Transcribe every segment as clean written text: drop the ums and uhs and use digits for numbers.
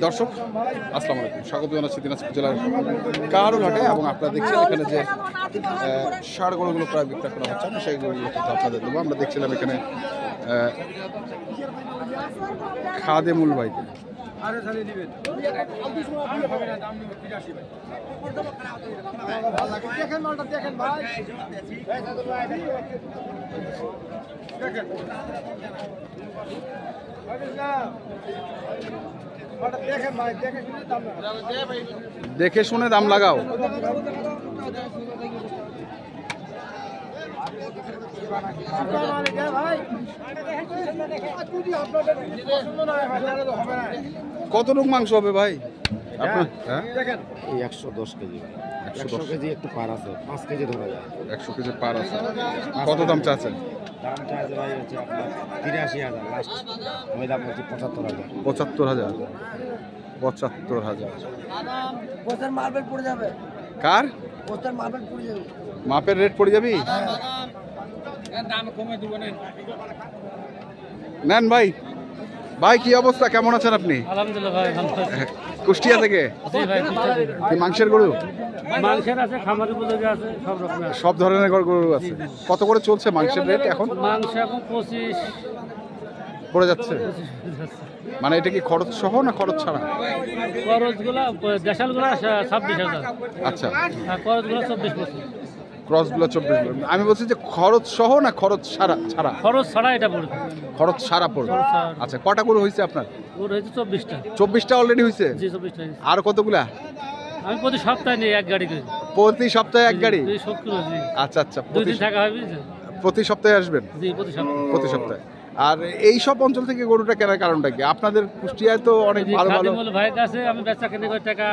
দর্শক আসসালামু আলাইকুম, স্বাগত জানাচ্ছি দিনাজপুর জেলার কারুঘাটে। এবং আপনারা দেখছেন এখানে যে ষাঁড় গরুগুলো প্রায় বিক্রয় করা হচ্ছে, আমি সেইগুলো কিন্তু আপনাদের দেবো। আমরা দেখছিলাম এখানে খাদেমুল ভাইকে। দেখে শুনে দাম লাগাও। কতটুকু মাংস হবে ভাই? 110 কেজি। 100 কেজি একটু পার আছে, 5 কেজি ধরা যায়। 100 কেজি পার আছে। কত দাম চাচ্ছেন? দামটা আছে ভাই হচ্ছে আপনার 83,000 লাস্ট। আমি দাম বলছি 75,000। 75,000। 75,000 পোস্টার মার্বেল পড়ে যাবে। কার পোস্টার মার্বেল পড়ে যাবে? মাপের রেট পড়ে যাবি? দাম কমে দিব না। নেন ভাই। ভাই কি অবস্থা, কেমন আছেন আপনি? আলহামদুলিল্লাহ ভাই, ভালো আছি। কুষ্টিয়া থেকে? জি ভাই, কি মাংসের গরু? মাংসের আছে, খামারি উপযোগী আছে, সব রকমের। সব ধরনের গরু আছে। কত করে চলছে মাংসের রেট এখন? মাংস এখন 25 পড়ে যাচ্ছে। মানে এটা কি খরচ সহ না খরচ ছাড়া? খরচগুলো দেশালগুলো 26,000। আচ্ছা, আর খরচগুলো 24-25। ক্রসগুলো 24। আমি বলছি যে খরচ সহ না খরচ ছাড়া? ছাড়া। খরচ ছাড়া এটা পড়বে। খরচ ছাড়া পড়বে। খরচ ছাড়া। আচ্ছা, কটা গরু হয়েছে আপনার? ওর হয়েছে 24টা। 24টা অলরেডি হয়েছে? জি 24টা হয়েছে। আর কতগুলা? আমি প্রতি সপ্তাহে নিই এক গাড়ি করে। প্রতি সপ্তাহে এক গাড়ি? এই শুক্র জি। আচ্ছা আচ্ছা, 2 দিন থাকা হবে বুঝছেন? প্রতি সপ্তাহে আসবেন? জি প্রতি সপ্তাহে। প্রতি সপ্তাহে। আর এই সব অঞ্চল থেকে গরুটা কেনার কারণটা কি? আপনাদের কুষ্টিয়ায় তো অনেক ভালো ভালো ভাইয়ের কাছে আমি বেচা কিনে করে টাকা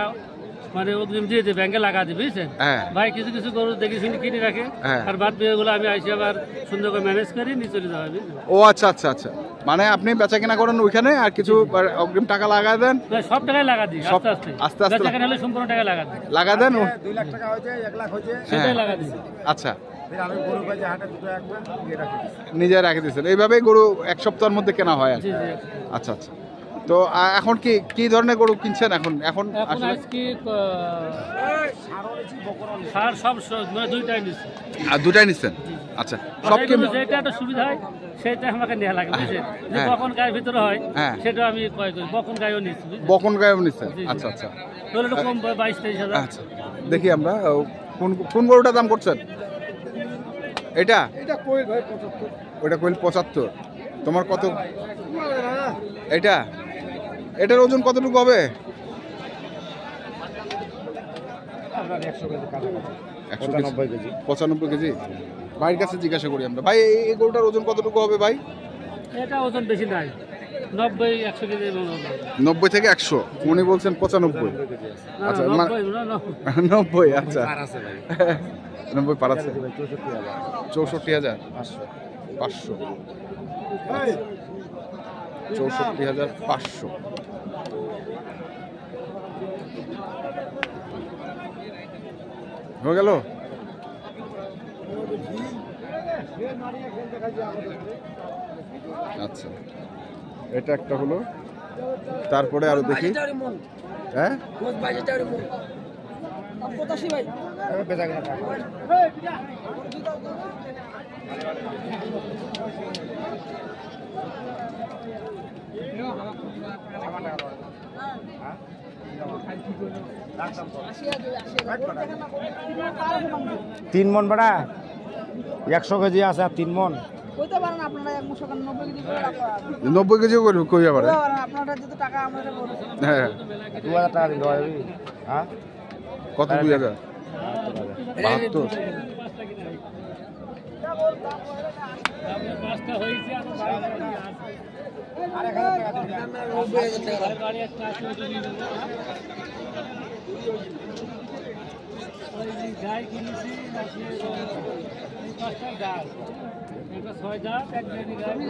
মানে অগ্রিম দিয়ে দিই, ব্যাংকে লাগা দিই বুঝছেন? হ্যাঁ। ভাই কিছু কিছু গরু দেখে শুনে কিনে রাখে। হ্যাঁ। আর বাদ বিয়েগুলো আমি আইসি আবার সুন্দর করে ম্যানেজ করি নিয়ে চলে যাওয়া হয়। ও আচ্ছা আচ্ছা আচ্ছা, মানে আপনি বেচা কেনা করেন ওইখানে আর কিছু অগ্রিম টাকা লাগা দেন? সব টাকায় লাগা দিই সব আস্তে আস্তে আস্তে আস্তে বেচা কেনা হলে সম্পূর্ণ টাকা লাগা দিই। লাগা দেন? 2 লাখ টাকা হয়েছে, 1 লাখ হয়েছে, সেটাই লাগা দিই। আচ্ছা, আমি গরু বাজে হাটে দুটো একবার দিয়ে রাখি। নিজে রেখে দিয়েছেন। এইভাবেই গরু এক সপ্তাহের মধ্যে কেনা হয় আর কি। জি জি। আচ্ছা আচ্ছা। তো এখন কি কি ধরনের গরু কিনছেন এখন? এখন এখন আসলে আজকে সার সব মানে দুইটাই নিচ্ছি। আর দুটাই নিচ্ছেন? আচ্ছা, সব কি? যেটা একটা সুবিধা হয় সেটা আমাকে নেওয়া লাগে বুঝছেন? যে হ্যাঁ। কখন গায়ের ভিতরে হয় হ্যাঁ। সেটা আমি ক্রয় করি। বকন গায়েও নিচ্ছি বুঝছেন? বকন গায়েও নিচ্ছেন? জি, জি। আচ্ছা আচ্ছা। তাহলে একটু কম 22-23 হাজার। আচ্ছা, দেখি আমরা কোন কোন গরুটার দাম করছেন? এটা কোয়েল ভাই 75। ওইটা কইল 75। তোমার কত? এটা এটার ওজন কতটুকু হবে? আপনার 100 কেজি কাছাকাছি। 100 কেজি। 95 কেজি। ভাইয়ের কাছে জিজ্ঞাসা করি আমরা। ভাই এই গরুটার ওজন কতটুকু হবে ভাই? এটা ওজন বেশি নাই, 90-100 কেজি। 90 থেকে 100। উনি বলছেন 95। আচ্ছা, 90। আচ্ছা, পার আছে ভাই। 90 পার আছে। 64,000। 64,000। 500। 64,500। হয়ে গেল? আচ্ছা, এটা একটা হলো। তারপরে আরো দেখি। হ্যাঁ, 22 মন। 85 ভাই। বেচা কেনা টাকা। তিন মন বাড়া 100 কেজি আছে আর 3 মন কইতে পারেন আপনারা এক মুঠো 90 কেজি করে রাখা। 90 কেজিও কই আবার? আপনারা যত টাকা আমরা বলুন। হ্যাঁ, 2000 টাকা দিতে হবে। হ্যাঁ, কত? 2000? 72। গাই কিনেছি এটা 6 দাঁত, এক গাড়ি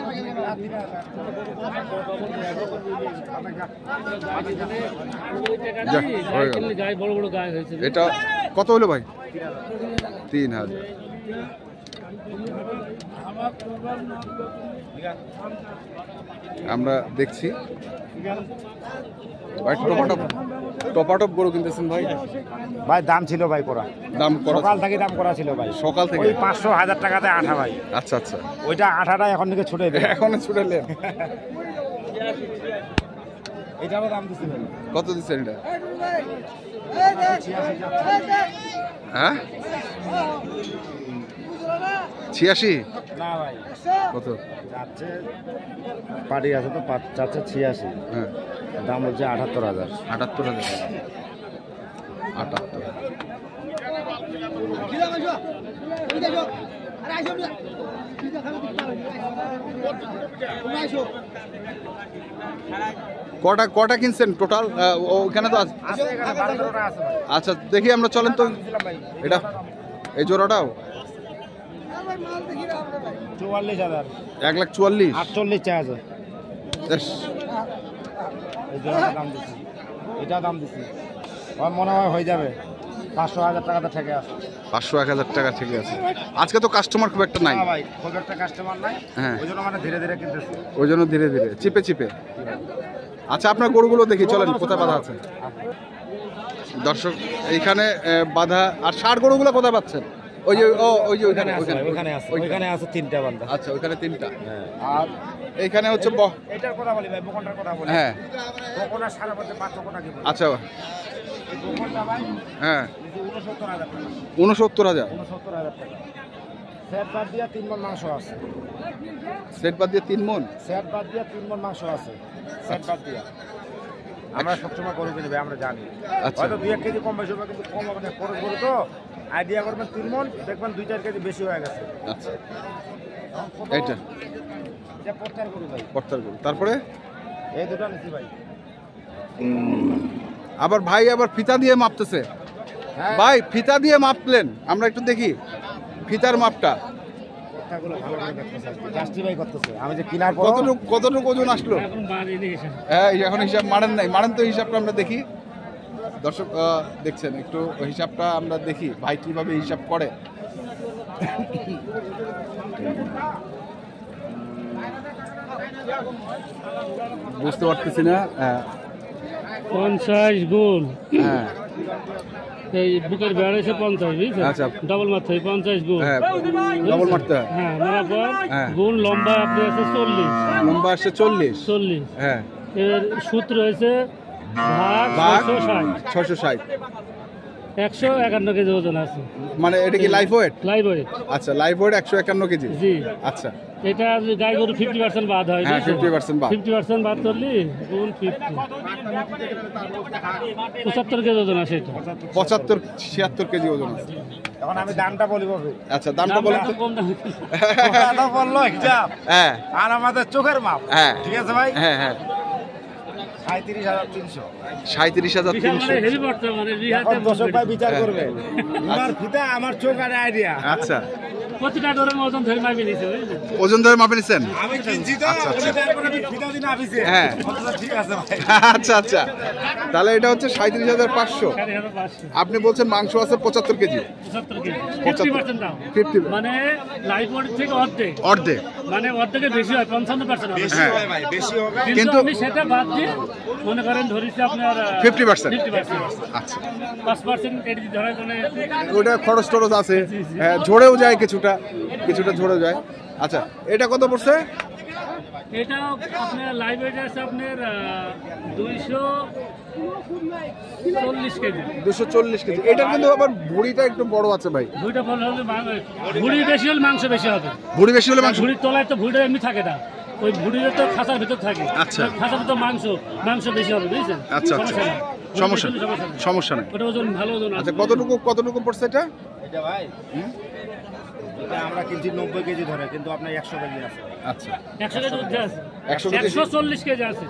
গাই বড় বড় গাই হয়েছে। এটা কত হলো ভাই? 3000। আমরা দেখছি ভাই টপাটপ গরু কিনতেছেন ভাই? ভাই দাম ছিল ভাই করা, দাম করা সকাল থেকে দাম করা ছিল ভাই, সকাল থেকে ওই 500,000 টাকাতে আঠা ভাই। আচ্ছা আচ্ছা, ওইটা আঠাটা এখন থেকে ছুটে দেবে, এখন ছুটালেন। এটারও দাম দিচ্ছি ভাই। কত দিচ্ছেন এটা? হ্যাঁ 86? না ভাই কত? যাচ্ছে পার্টি আছে তো যাচ্ছে 86, হ্যাঁ দাম হচ্ছে 78,000। 78,000। 78। কটা কিনছেন টোটাল? ওখানে তো আছে। আচ্ছা দেখি আমরা, চলেন তো এটা, এই জোড়াটাও 44,000। 1,44,000। 48 চার্জ। বেশ, এটা দাম দিচ্ছি, আমার মনে হয় হয়ে যাবে 500,000 টাকাতে ঠেকে আছে। 500-1,000 টাকা ঠিক আছে। আজকে তো কাস্টমার খুব একটা নাই না ভাই, খুব একটা কাস্টমার নাই, হ্যাঁ, ওই জন্য মানে ধীরে ধীরে কিনতেছি। ওই জন্য ধীরে ধীরে চিপে চিপে। আচ্ছা আপনার গরুগুলো দেখি, চলেন কোথায় বাঁধা আছে দর্শক। এইখানে বাঁধা। আর ষাঁড় গরুগুলো কোথায় পাচ্ছেন? ওই যে ওই যে ওইখানে ওইখানে আছে 3টা বান্দা। আচ্ছা ওইখানে 3টা। হ্যাঁ, আর এইখানে হচ্ছে এটার কথা বলি ভাই, বকনটার কথা বলি। হ্যাঁ বকনটা সারা মধ্যে 500 টাকা কি বলি। আচ্ছা এই বকনটা ভাই হ্যাঁ 69,000 টাকা। 69,000। 69,000 টাকা। সেট বাদ দিয়া 3 মণ মাংস আছে। সেট বাদ দিয়ে 3 মণ? সেট বাদ দিয়া 3 মণ মাংস আছে, সেট বাদ দিয়া। আমরা সবসময় গরু কিনবে, আমরা জানি আচ্ছা। হয়তো 2-1 কেজি কম বেশি হবে, কিন্তু কম হবে না। পরে গরু তো আইডিয়া করবেন 3 মণ, দেখবেন 2-4 কেজি বেশি হয়ে গেছে। আচ্ছা এইটা এটা পড়তার গরু ভাই, পর্তার গরু। তারপরে এই দুটো নিছি ভাই। আবার ভাই আবার ফিতা দিয়ে মাপতেছে। হ্যাঁ ভাই ফিতা দিয়ে মাপলেন, আমরা একটু দেখি ফিতার মাপটা। পড়তাগুলো ভালো করে দেখতেছে, জাস্টিফাই করতেছে। আমি যে কিনার পর কতটুকু ওজন আসলো? এখন মারিনি হিসাব। হ্যাঁ এখন হিসাব মারেন নাই, মারেন তো হিসাবটা আমরা দেখি। দর্শক দেখছেন, একটু হিসাবটা আমরা দেখি ভাই কিভাবে হিসাব করে। বুঝতে পারতেছি না। 50 গুণ হ্যাঁ এই বুকের বেড় এসে 50, বুঝছেন? আচ্ছা। ডবল মারতে হয় 50 গুণ। হ্যাঁ ডবল মারতে হয়। হ্যাঁ, মারার পর হ্যাঁ। গুণ লম্বা আপনি আছে 40। লম্বা আসছে 40। 40 হ্যাঁ এর সূত্র হয়েছে ভাগ ভাগ 660। 660। 151 কেজি ওজন আছে। মানে এটা কি লাইফ ওয়েট? Live weight. আচ্ছা লাইফ ওয়েট 151 কেজি। জি, আচ্ছা এটা যদি গাই গরু 50% বাদ হয়, হ্যাঁ 50% বাদ। 50% বাদ করলে গুণ 50 75 কেজি ওজন আছে এটা। 75-76 কেজি ওজন আছে। এখন আমি দামটা বলি বলবি। আচ্ছা দামটা বলেন তো। কম দাম। দামটা বললো হিসাব হ্যাঁ আর আমাদের চোখের মাপ। হ্যাঁ ঠিক আছে ভাই, হ্যাঁ হ্যাঁ 37,300। 37,300। হেভি পড়তে মানে এখন দর্শক ভাই বিচার হ্যাঁ। করবে, আমার ফিতা আমার চোখ আর আইডিয়া। আচ্ছা প্রতিটা গরুর ওজন ধরে মাপি নিছে, বুঝলেন? ওজন ধরে মাপে নিচ্ছেন? আমি কিনছি তো, আচ্ছা, আচ্ছা। ওই তারপরে আমি ফিতা দিন আপিসে। হ্যাঁ। অথচ ঠিক আছে ভাই। আচ্ছা আচ্ছা, তাহলে এটা হচ্ছে 37,500। 5,500 আপনি বলছেন মাংস আছে 75 কেজি। 75 কেজি 50% দাম। 50 মানে লাইফ ওয়েট থেকে অর্ধেক, অর্ধেক। মানে অর্ধেকের বেশি হয়, 55% হবে। বেশি হ্যাঁ। হয় ভাই, বেশি হবে। কিন্তু কিন্তু- আমি সেটা বাদ দিয়ে মনে করেন ধরেছি আপনার 50%। 50%। আচ্ছা 5% কেটে ধরার জন্য ওটা খরচ টরচ আছে, হ্যাঁ ঝরেও যায় কিছুটা, কিছুটা ঝরে যায়। আচ্ছা এটা কত পড়ছে? এটা আপনার লাইভ ওয়েট আছে আপনার 240 কেজি। 240 কেজি। এটার কিন্তু আবার ভুঁড়িটা একটু বড় আছে ভাই। ভুঁড়িটা বড় হলে ভুঁড়ি বেশি হলে মাংস বেশি হবে। ভুঁড়ি বেশি হলে মাংস। ভুঁড়ির তলায় তো ভুঁড়িটা এমনি থাকে না, ওই ভুঁড়িটা তো খাঁচার ভিতর থাকে। আচ্ছা। ওই খাঁচার ভিতর মাংস বেশি হবে, বুঝছেন? আচ্ছা আচ্ছা, সমস্যা নেই। সমস্যা ভুঁড়ি বেশি হলে সমস্যা নেই। সমস্যা নেই। ওটা ওজন ভালো ওজন আছে। আচ্ছা কতটুকু পড়ছে এটা? এটা ভাই, এটা আমরা কিনছি 90 কেজি ধরে, কিন্তু আপনার 100 কেজি আছে। আচ্ছা 100 কেজি উঠে আছে, 100 কেজি 140 কেজি আছে,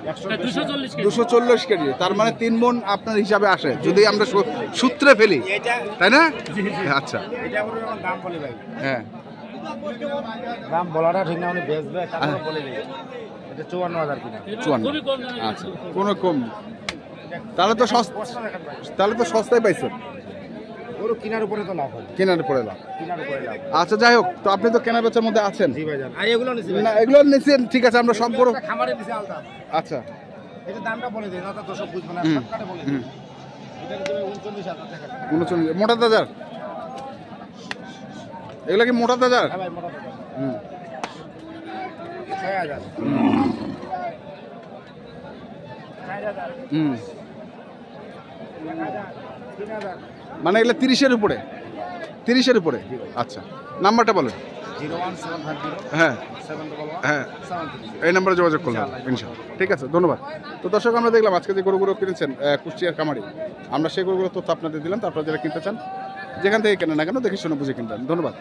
100 240 কেজি। 240 কেজি, তার মানে 3 মণ আপনার হিসাবে আসে যদি আমরা সূত্রে ফেলি, এটা তাই না? জি, জি। আচ্ছা এটা কোনো রকম দাম বলি ভাই, হ্যাঁ দাম বলাটা ঠিক না, উনি বেচবে তারপরে বলে দিবে। এটা 54,000 কিনা। 54। খুবই কম দামে আচ্ছা কোনো কম, তাহলে তো কষ্ট দেখেন ভাই। তাহলে তো সস্তায় পাইছেন। গরু কেনার উপরে তো লাভ হয়, কেনার পরে লাভ। কেনার উপরে লাভ। আচ্ছা যাই হোক, তো আপনি তো কেনা বেচার মধ্যে আছেন। জি ভাইজান, আর এগুলো নিছি না এগুলো নিচ্ছেন, ঠিক আছে, আমরা সব গরু খামারে নিছি আলাদা। আচ্ছা এটা দামটা বলে দিই, না তো সব বুঝবো না, হুম। শর্টকাটে বলে দিই। এটা দিবে 39,000 টাকা। 39 মোটা তাজার, এগুলো কি মোটা তাজার? হ্যাঁ ভাই, মোটা টাকা। হুম 6,000। হুম 3,000। মানে এগুলো 30-এর উপরে, 30-এর উপরে। আচ্ছা নাম্বারটা বলেন। 01750 হ্যাঁ 711 হ্যাঁ 73। এই নাম্বারে যোগাযোগ করলাম ইনশাআল্লাহ। ইনশাআল্লাহ। ঠিক আছে, ধন্যবাদ। তো দর্শক আমরা দেখলাম আজকে যে গরুগুলো কিনেছেন কুষ্টিয়ার খামারি, আমরা সেই গরুগুলো তথ্য আপনাদের দিলাম। তো আপনারা যারা কিনতে চান যেখান থেকে কেনেন না কেন দেখে শুনে বুঝে কিনবেন। ধন্যবাদ।